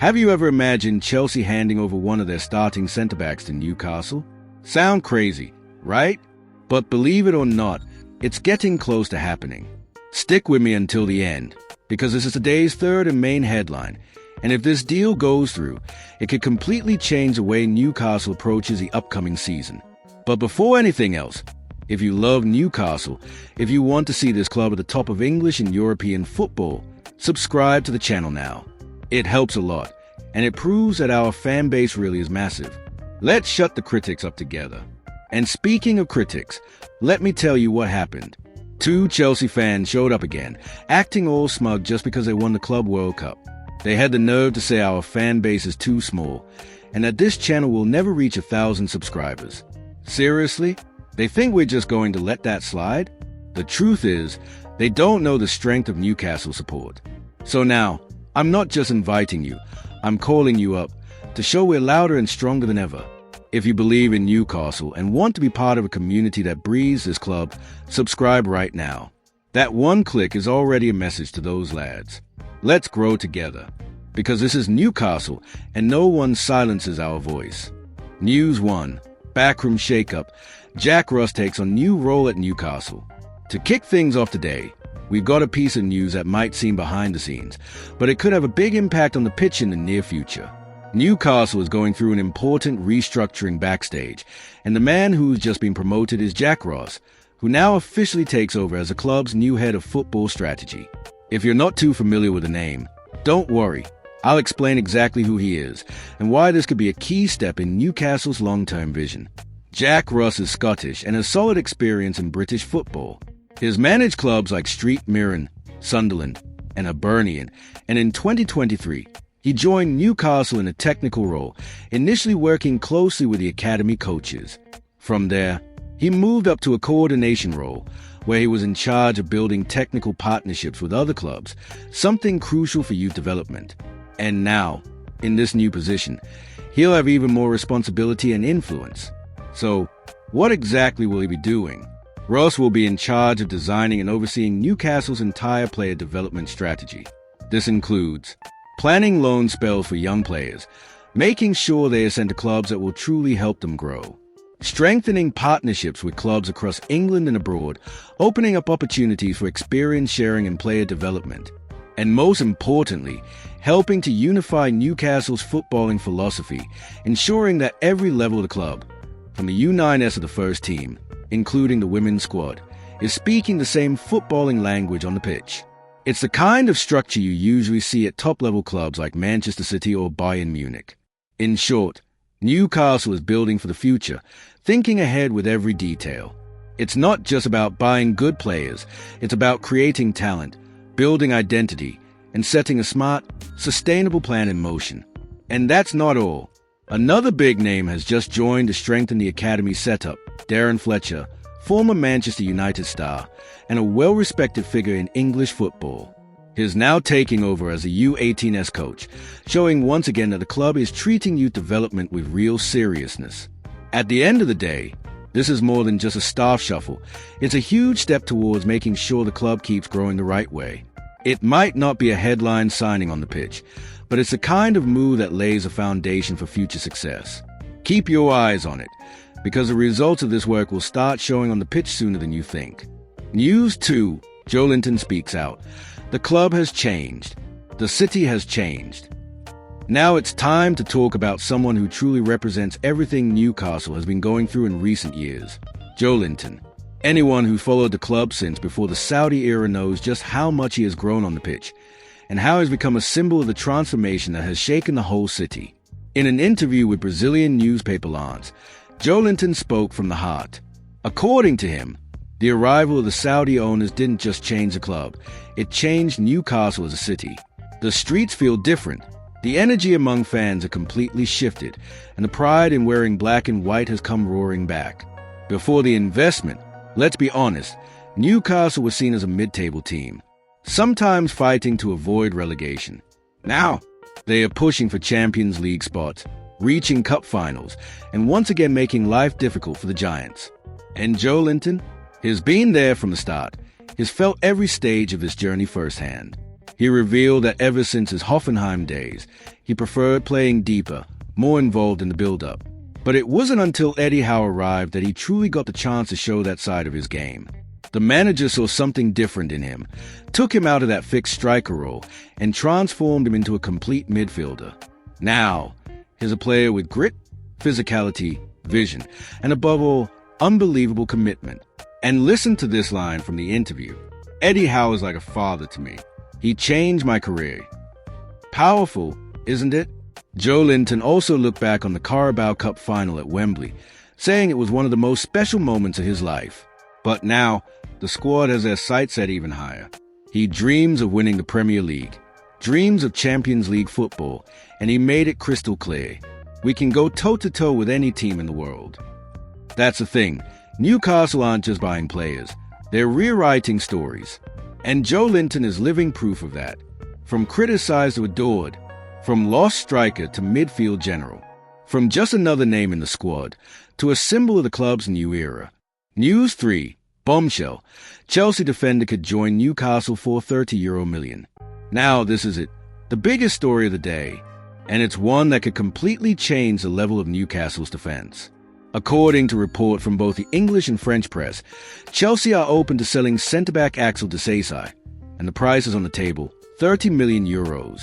Have you ever imagined Chelsea handing over one of their starting centre-backs to Newcastle? Sound crazy, right? But believe it or not, it's getting close to happening. Stick with me until the end, because this is today's third and main headline, and if this deal goes through, it could completely change the way Newcastle approaches the upcoming season. But before anything else, if you love Newcastle, if you want to see this club at the top of English and European football, subscribe to the channel now. It helps a lot, and it proves that our fan base really is massive. Let's shut the critics up together. And speaking of critics, let me tell you what happened. 2 Chelsea fans showed up again, acting all smug just because they won the Club World Cup. They had the nerve to say our fan base is too small, and that this channel will never reach 1,000 subscribers. Seriously? They think we're just going to let that slide? The truth is, they don't know the strength of Newcastle support. So now, I'm not just inviting you, I'm calling you up to show we're louder and stronger than ever. If you believe in Newcastle and want to be part of a community that breathes this club, subscribe right now. That one click is already a message to those lads. Let's grow together, because this is Newcastle and no one silences our voice. News 1. Backroom shakeup. Jack Ross takes on new role at Newcastle. To kick things off today, we've got a piece of news that might seem behind the scenes, but it could have a big impact on the pitch in the near future. Newcastle is going through an important restructuring backstage, and the man who's just been promoted is Jack Ross, who now officially takes over as the club's new head of football strategy. If you're not too familiar with the name, don't worry. I'll explain exactly who he is and why this could be a key step in Newcastle's long-term vision. Jack Ross is Scottish and has solid experience in British football. He's managed clubs like Street Mirren, Sunderland, and Hibernian, and in 2023, he joined Newcastle in a technical role, initially working closely with the academy coaches. From there, he moved up to a coordination role, where he was in charge of building technical partnerships with other clubs, something crucial for youth development. And now, in this new position, he'll have even more responsibility and influence. So, what exactly will he be doing? Ross will be in charge of designing and overseeing Newcastle's entire player development strategy. This includes planning loan spells for young players, making sure they are sent to clubs that will truly help them grow, strengthening partnerships with clubs across England and abroad, opening up opportunities for experience sharing and player development, and most importantly, helping to unify Newcastle's footballing philosophy, ensuring that every level of the club, from the U9S of the first team, including the women's squad, is speaking the same footballing language on the pitch. It's the kind of structure you usually see at top-level clubs like Manchester City or Bayern Munich. In short, Newcastle is building for the future, thinking ahead with every detail. It's not just about buying good players, it's about creating talent, building identity, and setting a smart, sustainable plan in motion. And that's not all. Another big name has just joined to strengthen the academy setup, Darren Fletcher, former Manchester United star, and a well-respected figure in English football. He's now taking over as a U18S coach, showing once again that the club is treating youth development with real seriousness. At the end of the day, this is more than just a staff shuffle. It's a huge step towards making sure the club keeps growing the right way. It might not be a headline signing on the pitch, but it's the kind of move that lays a foundation for future success. Keep your eyes on it, because the results of this work will start showing on the pitch sooner than you think. News 2. Joelinton speaks out. The club has changed. The city has changed. Now it's time to talk about someone who truly represents everything Newcastle has been going through in recent years. Joelinton. Anyone who followed the club since before the Saudi era knows just how much he has grown on the pitch, and how he's become a symbol of the transformation that has shaken the whole city. In an interview with Brazilian newspaper Lance, Joelinton spoke from the heart. According to him, the arrival of the Saudi owners didn't just change the club, it changed Newcastle as a city. The streets feel different. The energy among fans are completely shifted, and the pride in wearing black and white has come roaring back. Before the investment, let's be honest, Newcastle was seen as a mid-table team, sometimes fighting to avoid relegation. Now, they are pushing for Champions League spots, reaching cup finals, and once again making life difficult for the Giants. And Joelinton? He's been there from the start. He's felt every stage of this journey firsthand. He revealed that ever since his Hoffenheim days, he preferred playing deeper, more involved in the build-up. But it wasn't until Eddie Howe arrived that he truly got the chance to show that side of his game. The manager saw something different in him, took him out of that fixed striker role, and transformed him into a complete midfielder. Now, he's a player with grit, physicality, vision, and above all, unbelievable commitment. And listen to this line from the interview. Eddie Howe is like a father to me. He changed my career. Powerful, isn't it? Joelinton also looked back on the Carabao Cup final at Wembley, saying it was one of the most special moments of his life. But now, the squad has their sights set even higher. He dreams of winning the Premier League, dreams of Champions League football, and he made it crystal clear. We can go toe-to-toe with any team in the world. That's the thing. Newcastle aren't just buying players. They're rewriting stories. And Joelinton is living proof of that. From criticized to adored, from lost striker to midfield general, from just another name in the squad to a symbol of the club's new era. News 3. Bombshell. Chelsea defender could join Newcastle for €30 million. Now this is it. The biggest story of the day. And it's one that could completely change the level of Newcastle's defense. According to report from both the English and French press, Chelsea are open to selling centre-back Axel Disasi, and the price is on the table, €30 million.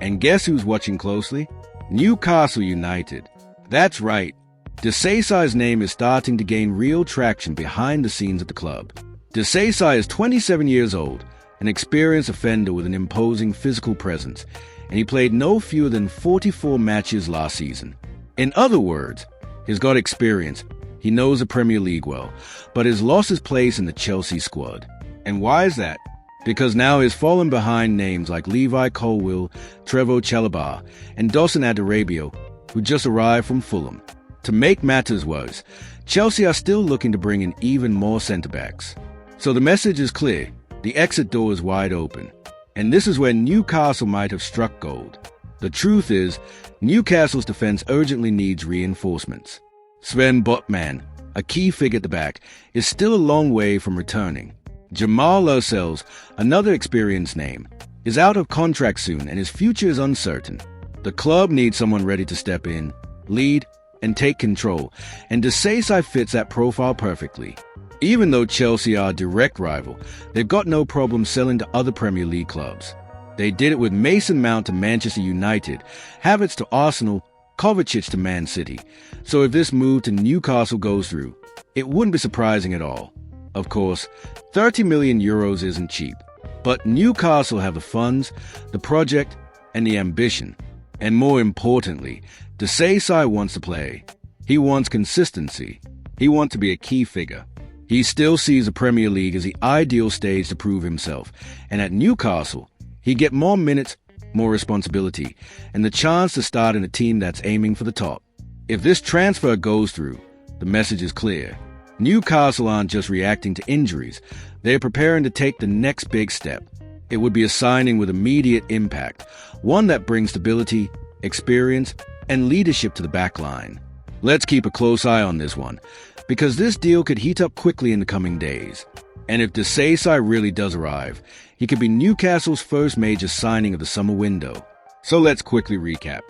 And guess who's watching closely? Newcastle United. That's right. Disasi's name is starting to gain real traction behind the scenes at the club. Disasi is 27 years old, an experienced offender with an imposing physical presence, and he played no fewer than 44 matches last season. In other words, he's got experience, he knows the Premier League well, but has lost his place in the Chelsea squad. And why is that? Because now he's fallen behind names like Levi Colwill, Trevoh Chalobah, and Dawson Adarabioyo, who just arrived from Fulham. To make matters worse, Chelsea are still looking to bring in even more centre-backs. So the message is clear, the exit door is wide open. And this is where Newcastle might have struck gold. The truth is, Newcastle's defense urgently needs reinforcements. Sven Botman, a key figure at the back, is still a long way from returning. Jamal Lascelles, another experienced name, is out of contract soon and his future is uncertain. The club needs someone ready to step in, lead, and take control, and Disasi fits that profile perfectly. Even though Chelsea are a direct rival, they've got no problem selling to other Premier League clubs. They did it with Mason Mount to Manchester United, Havertz to Arsenal, Kovacic to Man City. So if this move to Newcastle goes through, it wouldn't be surprising at all. Of course, €30 million isn't cheap, but Newcastle have the funds, the project, and the ambition. And more importantly, Disasi wants to play. He wants consistency. He wants to be a key figure. He still sees the Premier League as the ideal stage to prove himself, and at Newcastle, he'd get more minutes, more responsibility, and the chance to start in a team that's aiming for the top. If this transfer goes through, the message is clear. Newcastle aren't just reacting to injuries, they're preparing to take the next big step. It would be a signing with immediate impact, one that brings stability, experience, and leadership to the back line. Let's keep a close eye on this one, because this deal could heat up quickly in the coming days. And if Disasi really does arrive, he could be Newcastle's first major signing of the summer window. So let's quickly recap.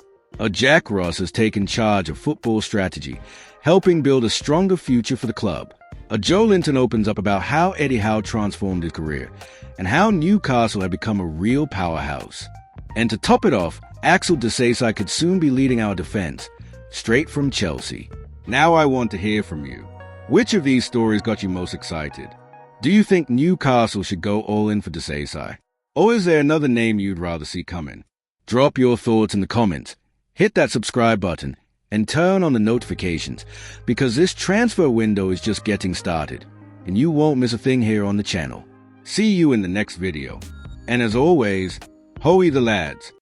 Jack Ross has taken charge of football strategy, helping build a stronger future for the club. Joelinton opens up about how Eddie Howe transformed his career, and how Newcastle had become a real powerhouse. And to top it off, Axel Disasi could soon be leading our defense, straight from Chelsea. Now I want to hear from you. Which of these stories got you most excited? Do you think Newcastle should go all in for Disasi? Or is there another name you'd rather see coming? Drop your thoughts in the comments, hit that subscribe button, and turn on the notifications, because this transfer window is just getting started, and you won't miss a thing here on the channel. See you in the next video. And as always, hoey the lads.